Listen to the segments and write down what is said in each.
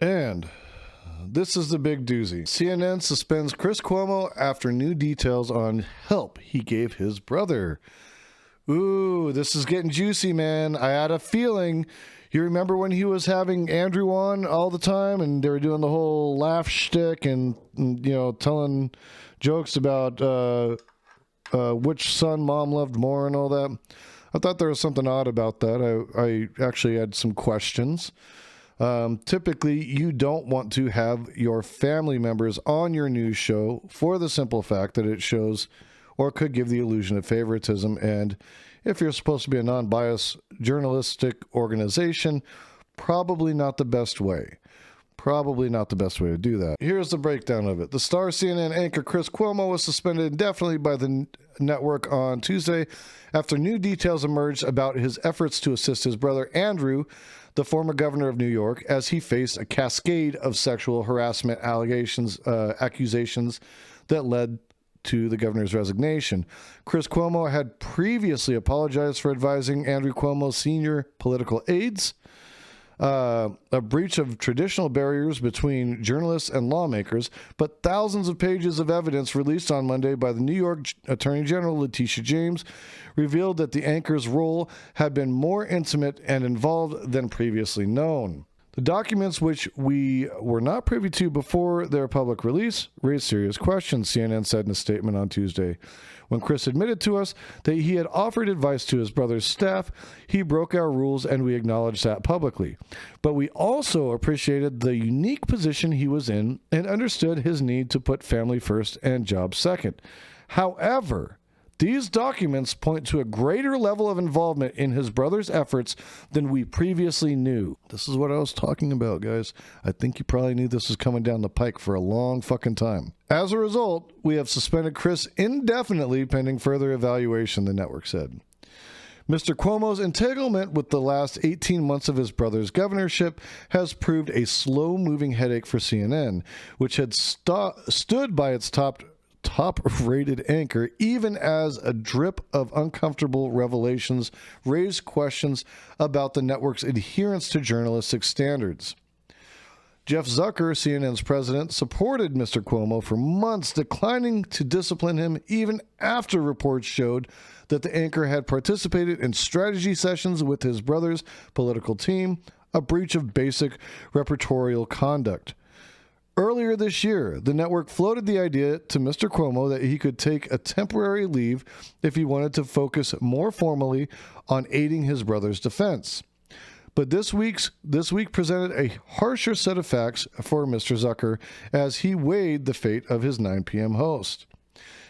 And this is the big doozy. CNN suspends Chris Cuomo after new details on help he gave his brother. Ooh, this is getting juicy, man. I had a feeling. You remember when he was having Andrew on all the time and they were doing the whole laugh shtick and telling jokes about which son mom loved more and all that? I thought there was something odd about that. I actually had some questions. Typically, you don't want to have your family members on your news show for the simple fact that it shows or could give the illusion of favoritism. And if you're supposed to be a non-biased journalistic organization, probably not the best way. Probably not the best way to do that. Here's the breakdown of it. The star CNN anchor Chris Cuomo was suspended indefinitely by the network on Tuesday after new details emerged about his efforts to assist his brother Andrew, the former governor of New York, as he faced a cascade of sexual harassment accusations that led to the governor's resignation. Chris Cuomo had previously apologized for advising Andrew Cuomo's senior political aides, a breach of traditional barriers between journalists and lawmakers, but thousands of pages of evidence released on Monday by the New York Attorney General Letitia James revealed that the anchor's role had been more intimate and involved than previously known. The documents, which we were not privy to before their public release, raised serious questions, CNN said in a statement on Tuesday. When Chris admitted to us that he had offered advice to his brother's staff, he broke our rules and we acknowledged that publicly. But we also appreciated the unique position he was in and understood his need to put family first and job second. However, these documents point to a greater level of involvement in his brother's efforts than we previously knew. This is what I was talking about, guys. I think you probably knew this was coming down the pike for a long fucking time. As a result, we have suspended Chris indefinitely pending further evaluation, the network said. Mr. Cuomo's entanglement with the last 18 months of his brother's governorship has proved a slow-moving headache for CNN, which had stood by its top-rated anchor, even as a drip of uncomfortable revelations raised questions about the network's adherence to journalistic standards. Jeff Zucker, CNN's president, supported Mr. Cuomo for months, declining to discipline him even after reports showed that the anchor had participated in strategy sessions with his brother's political team, a breach of basic repertorial conduct. Earlier this year, the network floated the idea to Mr. Cuomo that he could take a temporary leave if he wanted to focus more formally on aiding his brother's defense. But this week presented a harsher set of facts for Mr. Zucker as he weighed the fate of his 9 p.m. host.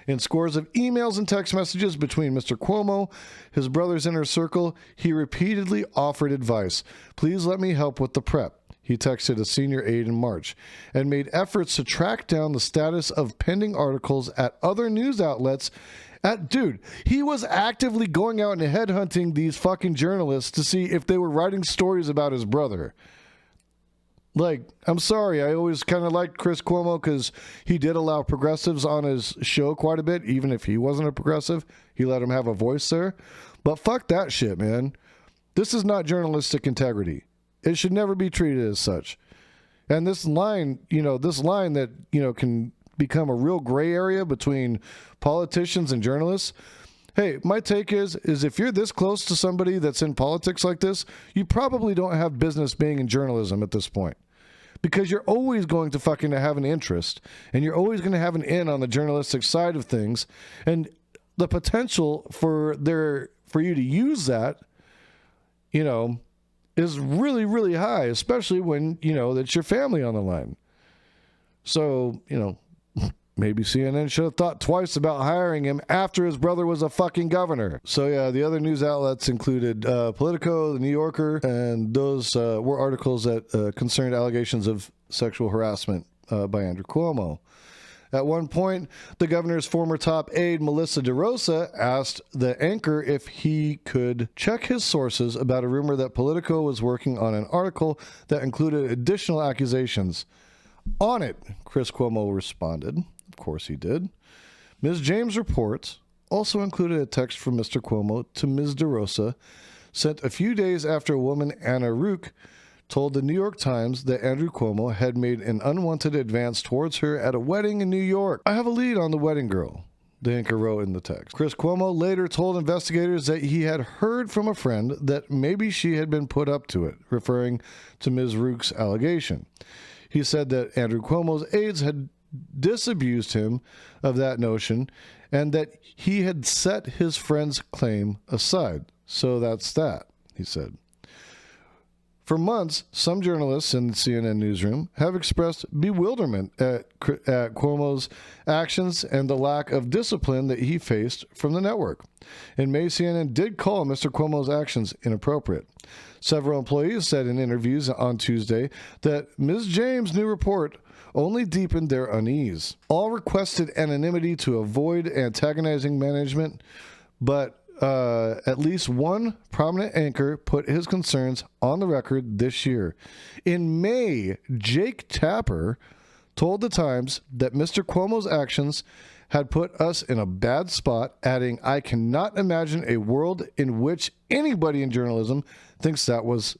In scores of emails and text messages between Mr. Cuomo, his brother's inner circle, he repeatedly offered advice. Please let me help with the prep, he texted a senior aide in March, and made efforts to track down the status of pending articles at other news outlets. Dude, he was actively going out and headhunting these fucking journalists to see if they were writing stories about his brother. Like, I'm sorry, I always kind of liked Chris Cuomo because he did allow progressives on his show quite a bit, even if he wasn't a progressive. He let them have a voice there. But fuck that shit, man. This is not journalistic integrity. It should never be treated as such. And this line that, can become a real gray area between politicians and journalists. Hey, my take is if you're this close to somebody that's in politics like this, you probably don't have business being in journalism at this point. Because you're always going to fucking have an interest, and you're always going to have an in on the journalistic side of things, and the potential for you to use that, is really, really high, especially when, that's your family on the line. So, maybe CNN should have thought twice about hiring him after his brother was a fucking governor. So, yeah, the other news outlets included Politico, The New Yorker, and those were articles that concerned allegations of sexual harassment by Andrew Cuomo. At one point, the governor's former top aide, Melissa DeRosa, asked the anchor if he could check his sources about a rumor that Politico was working on an article that included additional accusations. On it, Chris Cuomo responded. Of course he did. Ms. James' reports also included a text from Mr. Cuomo to Ms. DeRosa, sent a few days after a woman, Anna Rook, told the New York Times that Andrew Cuomo had made an unwanted advance towards her at a wedding in New York. "I have a lead on the wedding girl," the anchor wrote in the text. Chris Cuomo later told investigators that he had heard from a friend that maybe she had been put up to it, referring to Ms. Rook's allegation. He said that Andrew Cuomo's aides had disabused him of that notion and that he had set his friend's claim aside. "So that's that," he said. For months, some journalists in the CNN newsroom have expressed bewilderment at Cuomo's actions and the lack of discipline that he faced from the network. In May, CNN did call Mr. Cuomo's actions inappropriate. Several employees said in interviews on Tuesday that Ms. James' new report only deepened their unease. All requested anonymity to avoid antagonizing management, but at least one prominent anchor put his concerns on the record this year. In May, Jake Tapper told the Times that Mr. Cuomo's actions had put us in a bad spot, adding, "I cannot imagine a world in which anybody in journalism thinks that was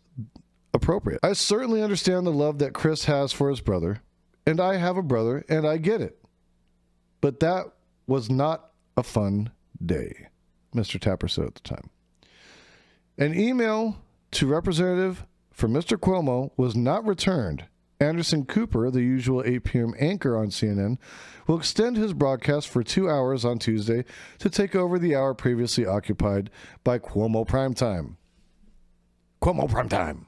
appropriate. I certainly understand the love that Chris has for his brother, and I have a brother, and I get it. But that was not a fun day," Mr. Tapper said at the time. An email to representative for Mr. Cuomo was not returned. Anderson Cooper, the usual 8 p.m. anchor on CNN, will extend his broadcast for 2 hours on Tuesday to take over the hour previously occupied by Cuomo Primetime. Cuomo Primetime.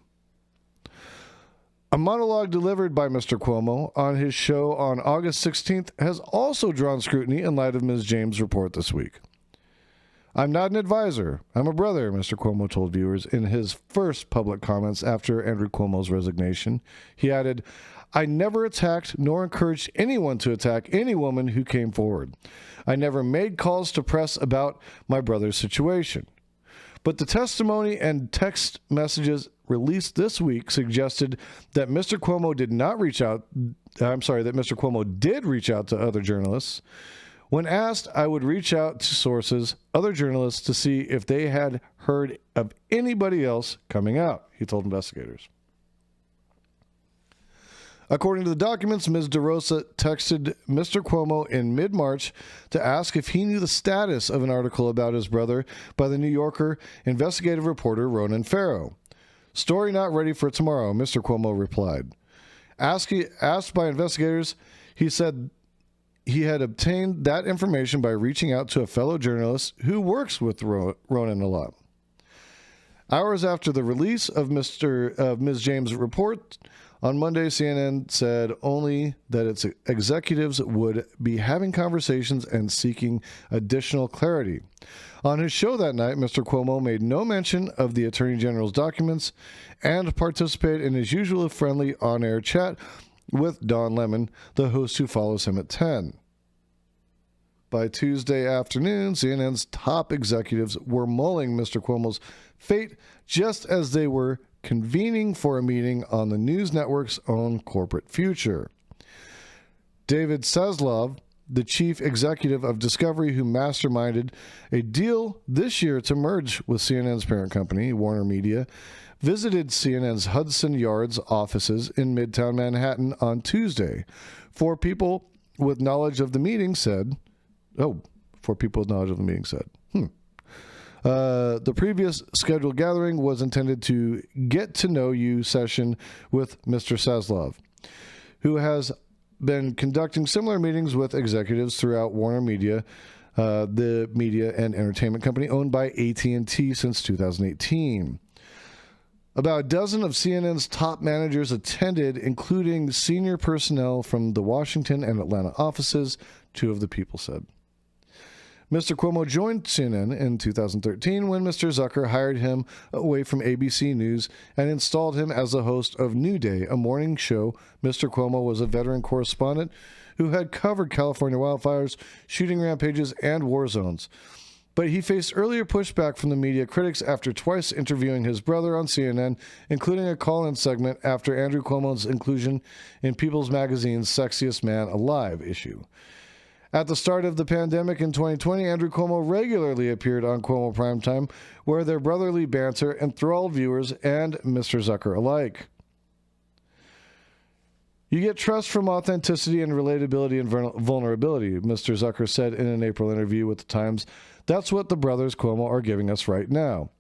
A monologue delivered by Mr. Cuomo on his show on August 16th has also drawn scrutiny in light of Ms. James' report this week. "I'm not an advisor. I'm a brother," Mr. Cuomo told viewers in his first public comments after Andrew Cuomo's resignation. He added, "I never attacked nor encouraged anyone to attack any woman who came forward. I never made calls to press about my brother's situation. But the testimony and text messages released this week suggested that Mr. Cuomo did reach out to other journalists. When asked, I would reach out to sources, other journalists, to see if they had heard of anybody else coming out," he told investigators. According to the documents, Ms. DeRosa texted Mr. Cuomo in mid-March to ask if he knew the status of an article about his brother by the New Yorker investigative reporter Ronan Farrow. "Story not ready for tomorrow," Mr. Cuomo replied. Asked by investigators, he said he had obtained that information by reaching out to a fellow journalist who works with Ronan a lot. Hours after the release of Ms. James' report on Monday, CNN said only that its executives would be having conversations and seeking additional clarity. On his show that night, Mr. Cuomo made no mention of the Attorney General's documents and participated in his usual friendly on-air chat with Don Lemon, the host who follows him at 10. By Tuesday afternoon, CNN's top executives were mulling Mr. Cuomo's fate just as they were convening for a meeting on the news network's own corporate future. David Zaslav, the chief executive of Discovery, who masterminded a deal this year to merge with CNN's parent company, Warner Media, visited CNN's Hudson Yards offices in Midtown Manhattan on Tuesday. Four people with knowledge of the meeting said, the previous scheduled gathering was intended to get to know you session with Mr. Zaslav, who has been conducting similar meetings with executives throughout Warner Media, the media and entertainment company owned by AT&T since 2018. About a dozen of CNN's top managers attended, including senior personnel from the Washington and Atlanta offices, two of the people said. Mr. Cuomo joined CNN in 2013 when Mr. Zucker hired him away from ABC News and installed him as the host of New Day, a morning show. Mr. Cuomo was a veteran correspondent who had covered California wildfires, shooting rampages, and war zones. But he faced earlier pushback from the media critics after twice interviewing his brother on CNN, including a call-in segment after Andrew Cuomo's inclusion in People's Magazine's Sexiest Man Alive issue. At the start of the pandemic in 2020, Andrew Cuomo regularly appeared on Cuomo Primetime, where their brotherly banter enthralled viewers and Mr. Zucker alike. You get trust from authenticity and relatability and vulnerability, Mr. Zucker said in an April interview with the Times. That's what the brothers Cuomo are giving us right now.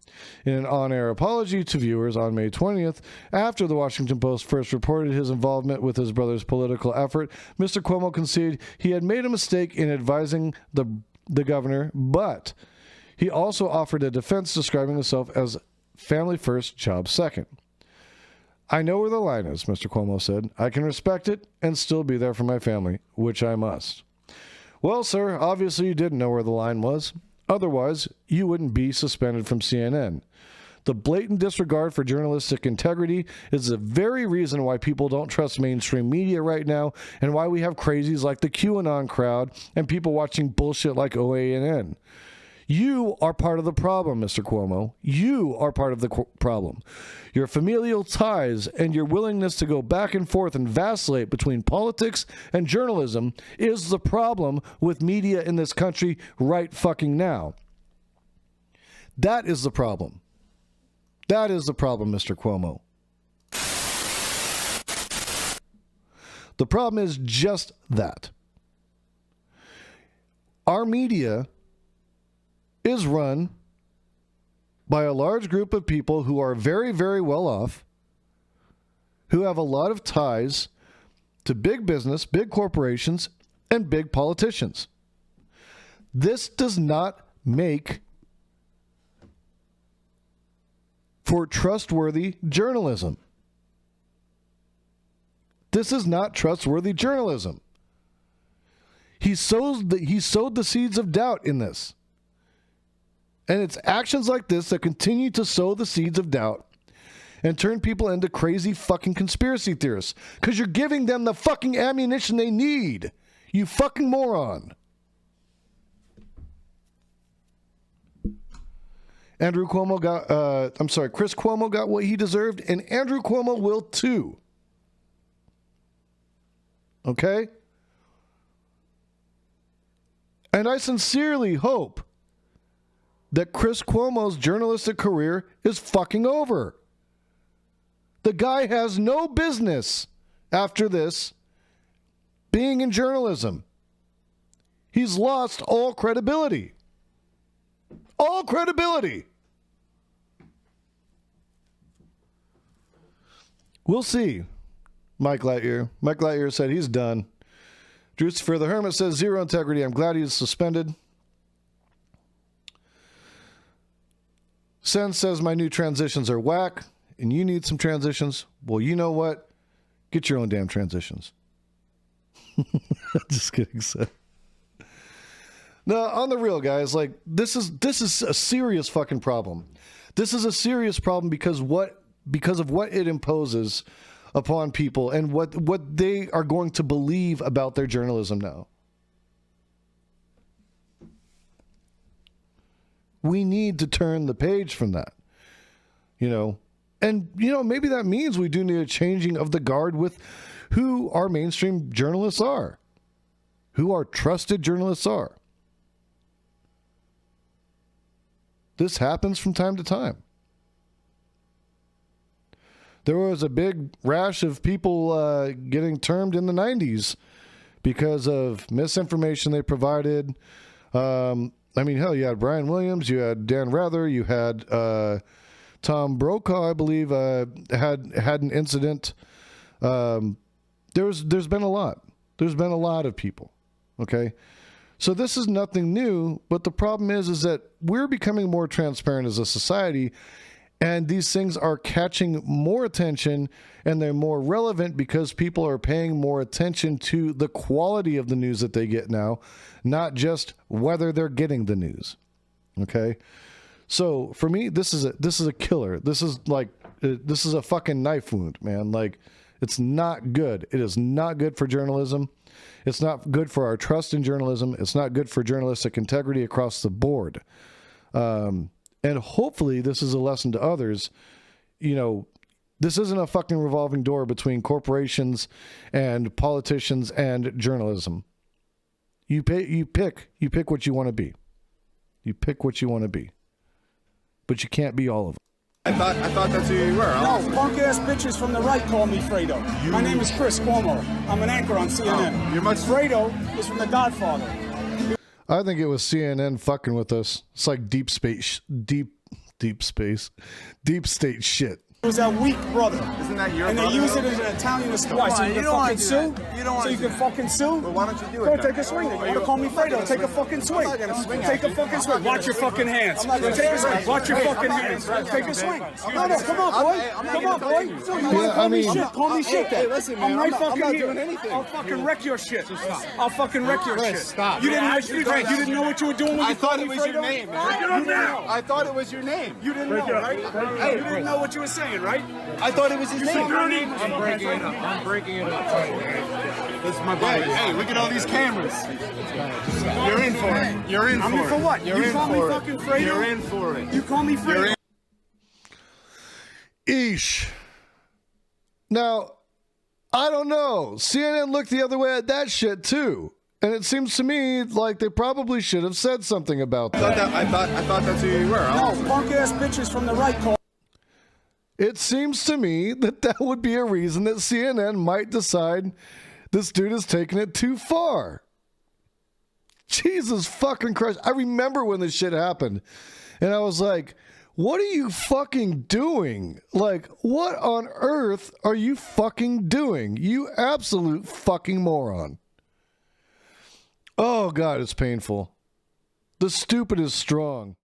In an on-air apology to viewers on May 20th, after the Washington Post first reported his involvement with his brother's political effort, Mr. Cuomo conceded he had made a mistake in advising the governor, but he also offered a defense describing himself as family first, job second. I know where the line is, Mr. Cuomo said. I can respect it and still be there for my family, which I must. Well, sir, obviously you didn't know where the line was. Otherwise, you wouldn't be suspended from CNN. The blatant disregard for journalistic integrity is the very reason why people don't trust mainstream media right now and why we have crazies like the QAnon crowd and people watching bullshit like OANN. You are part of the problem, Mr. Cuomo. You are part of the problem. Your familial ties and your willingness to go back and forth and vacillate between politics and journalism is the problem with media in this country right fucking now. That is the problem. That is the problem, Mr. Cuomo. The problem is just that. Our media is run by a large group of people who are very, very well off, who have a lot of ties to big business, big corporations, and big politicians. This does not make for trustworthy journalism. This is not trustworthy journalism. He sowed the seeds of doubt in this. And it's actions like this that continue to sow the seeds of doubt and turn people into crazy fucking conspiracy theorists. Because you're giving them the fucking ammunition they need. You fucking moron. Chris Cuomo got what he deserved, and Andrew Cuomo will too. Okay? And I sincerely hope that Chris Cuomo's journalistic career is fucking over. The guy has no business after this being in journalism. He's lost all credibility. All credibility. We'll see. Mike Lightyear said he's done. Drucifer the Hermit says zero integrity. I'm glad he's suspended. Sen says my new transitions are whack and you need some transitions. Well, you know what? Get your own damn transitions. Just kidding, Sen. No, on the real, guys, like this is a serious fucking problem. This is a serious problem because of what it imposes upon people and what they are going to believe about their journalism now. We need to turn the page from that, and maybe that means we do need a changing of the guard with who our mainstream journalists are, who our trusted journalists are. This happens from time to time. There was a big rash of people getting termed in the 90s because of misinformation they provided. Hell, you had Brian Williams, you had Dan Rather, you had Tom Brokaw, I believe, had an incident. There's been a lot. There's been a lot of people. Okay, so this is nothing new. But the problem is that we're becoming more transparent as a society, and these things are catching more attention, and they're more relevant because people are paying more attention to the quality of the news that they get now, not just whether they're getting the news. Okay? So for me, this is a killer. This is a fucking knife wound, man. Like, it's not good. It is not good for journalism. It's not good for our trust in journalism. It's not good for journalistic integrity across the board. And hopefully this is a lesson to others. This isn't a fucking revolving door between corporations and politicians and journalism. You pick what you want to be. You pick what you want to be. But you can't be all of them. I thought that's who you were. No, punk ass bitches from the right call me Fredo. My name is Chris Cuomo. I'm an anchor on CNN. You're much. Fredo is from The Godfather. I think it was CNN fucking with us. It's like deep state shit. It was that weak brother. Isn't that your and brother? they use it as an Italian why? So you can fucking sue? You don't want So you to can fucking sue? Well, why don't you do it? Go then? take a swing. You want to call me Fredo? Take a fucking swing. I'm not gonna swing Take at a you. fucking swing. Watch your fucking hands. not gonna Take a swing. swing. Watch your fucking hands. Take a swing. No, come on, boy. Come on, boy. You want to call me shit? Call me shit then. Hey, listen, man. I'm right I'm fucking not here. doing anything. I'll fucking wreck your shit. I'll fucking wreck your shit. Stop. You didn't know what you were doing when I you thought called it me was your Fredo? name, man. You don't know. I thought it was your name. You didn't know, right? Hey, you didn't know what you were saying, right? I thought it was his name. I'm breaking it up. I'm breaking it up. This is my buddy. Hey, look at all these cameras. You're in for it. You're in for it. I'm in for what? You're You in call me for it. fucking Fredo? You're in for it. You call me Fredo? Eesh. Now, I don't know. CNN looked the other way at that shit too. And it seems to me like they probably should have said something about that. I thought that's who you were. No, punk ass bitches from the right call. It seems to me that that would be a reason that CNN might decide this dude is taking it too far. Jesus fucking Christ. I remember when this shit happened and I was like, what are you fucking doing? Like, what on earth are you fucking doing? You absolute fucking moron. Oh God, it's painful. The stupid is strong.